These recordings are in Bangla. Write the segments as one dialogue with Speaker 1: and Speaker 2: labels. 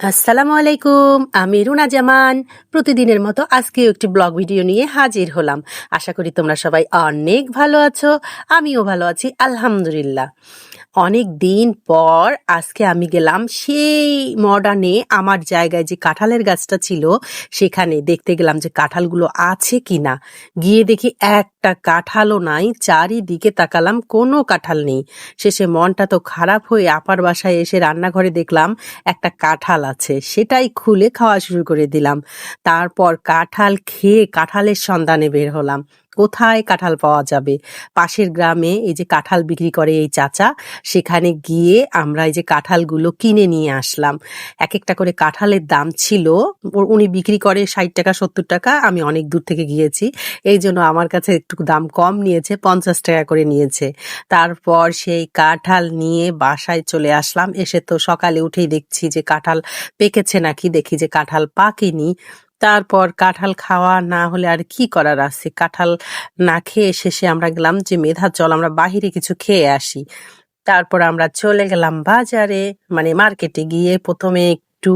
Speaker 1: আসসালামু আলাইকুম, আমি রুনা জামান। প্রতিদিনের মতো আজকেও একটি ব্লগ ভিডিও নিয়ে হাজির হলাম। আশা করি তোমরা সবাই অনেক ভালো আছো। আমিও ভালো আছি, আলহামদুলিল্লাহ। অনেক দিন পর আজকে আমি গেলাম সেই মডার্নে আমার জায়গায় যে কাঁঠালের গাছটা ছিল সেখানে দেখতে গেলাম যে কাঁঠালগুলো আছে কিনা। গিয়ে দেখি একটা কাঁঠালও নাই, চারিদিকে তাকালাম কোনো কাঁঠাল নেই। শেষে মনটা তো খারাপ হয়ে আপার বাসায় এসে রান্নাঘরে দেখলাম একটা কাঁঠাল আছে, সেটাই খুলে খাওয়া শুরু করে দিলাম। তারপর কাঁঠাল খেয়ে কাঁঠালের সন্ধানে বের হলাম, কোথায় কাঁঠাল পাওয়া যাবে। পাশের গ্রামে এই যে কাঁঠাল বিক্রি করে এই চাচা, সেখানে গিয়ে আমরা এই যে কাঁঠালগুলো কিনে নিয়ে আসলাম। এক একটা করে কাঁঠালের দাম ছিল, উনি বিক্রি করে 60 টাকা 70 টাকা। আমি অনেক দূর থেকে গিয়েছি, এই জন্য আমার কাছে একটু দাম কম নিয়েছে, 50 টাকা করে নিয়েছে। তারপর সেই কাঁঠাল নিয়ে বাসায় চলে আসলাম। এসে তো সকালে উঠেই দেখছি যে কাঁঠাল পেকেছে নাকি, দেখি যে কাঁঠাল পাকেনি। তারপর কাঁঠাল খাওয়া না হলে আর কি করার আছে, কাঁঠাল না খেয়ে শেষে আমরা গেলাম যে মেধা চল আমরা বাহিরে কিছু খেয়ে আসি। তারপর আমরা চলে গেলাম বাজারে, মানে মার্কেটে গিয়ে প্রথমে একটু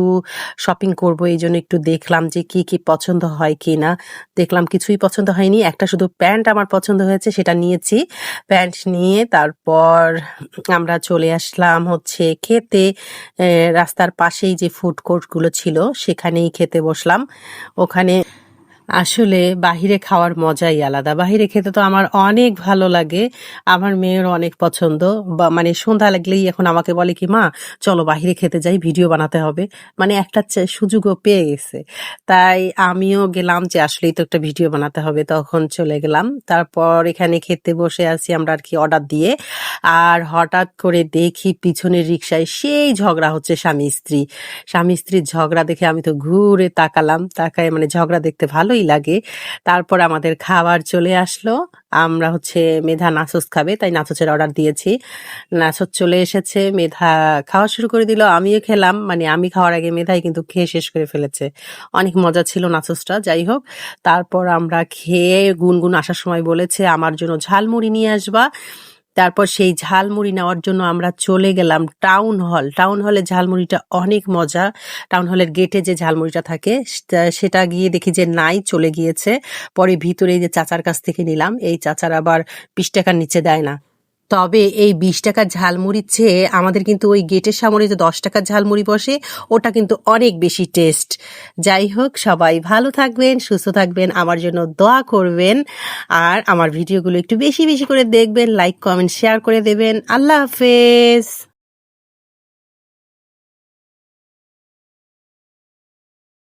Speaker 1: শপিং করব, এই জন্য একটু দেখলাম যে কি কি পছন্দ হয় কি না। দেখলাম কিছুই পছন্দ হয়নি, একটা শুধু প্যান্ট আমার পছন্দ হয়েছে, সেটা নিয়েছি। প্যান্ট নিয়ে তারপর আমরা চলে আসলাম হচ্ছে খেতে। রাস্তার পাশেই যে ফুড কোর্টগুলো ছিল সেখানেই খেতে বসলাম। ওখানে আসলে বাহিরে খাওয়ার মজাই আলাদা। বাহিরে খেতে তো আমার অনেক ভালো লাগে, আমার মেয়ের অনেক পছন্দ। বা মানে সন্ধ্যা লাগলেই এখন আমাকে বলে কি, মা চলো বাহিরে খেতে যাই, ভিডিও বানাতে হবে। মানে একটা সুযোগও পেয়ে গেছে। তাই আমিও গেলাম যে আসলেই তো একটা ভিডিও বানাতে হবে, তখন চলে গেলাম। তারপর এখানে খেতে বসে আছি আমরা আর কি অর্ডার দিয়ে। আর হঠাৎ করে দেখি পিছনের রিক্সায় সেই ঝগড়া হচ্ছে স্বামী স্ত্রী। স্বামী স্ত্রীর ঝগড়া দেখে আমি তো ঘুরে তাকালাম, তাকায় মানে ঝগড়া দেখতে ভালোই লাগে। তারপর আমাদের খাবার চলে আসলো। আমরা হচ্ছে মেধা নাচোস খাবে, তাই নাচোসের অর্ডার দিয়েছি। নাচোস চলে এসেছে, মেধা খাওয়া শুরু করে দিল, আমিও খেলাম। মানে আমি খাওয়ার আগে মেধাই কিন্তু খেয়ে শেষ করে ফেলেছে। অনেক মজা ছিল নাচোসটা, যাই হোক। তারপর আমরা খেয়ে গুনগুন আসার সময় বলেছে আমার জন্য ঝালমুড়ি নিয়ে আসবা। তারপর সেই ঝালমুড়ি নেওয়ার জন্য আমরা চলে গেলাম টাউন হল। টাউন হলে ঝালমুড়িটা অনেক মজা। টাউন হলের গেটে যে ঝালমুড়িটা থাকে সেটা গিয়ে দেখি যে নাই, চলে গিয়েছে। পরে ভিতরে এই যে চাচার কাছ থেকে নিলাম, এই চাচার আবার 20 টাকার নিচে দেয় না। তবে এই 20 টাকার ঝালমুড়ির চেয়ে আমাদের কিন্তু ওই গেটের সামনে যে 10 টাকার ঝালমুড়ি বসে, ওটা কিন্তু অনেক বেশি টেস্ট। যাই হোক, সবাই ভালো থাকবেন, সুস্থ থাকবেন, আমার জন্য দোয়া করবেন। আর আমার ভিডিওগুলো একটু বেশি বেশি করে দেখবেন, লাইক কমেন্ট শেয়ার করে দেবেন। আল্লাহ হাফেজ।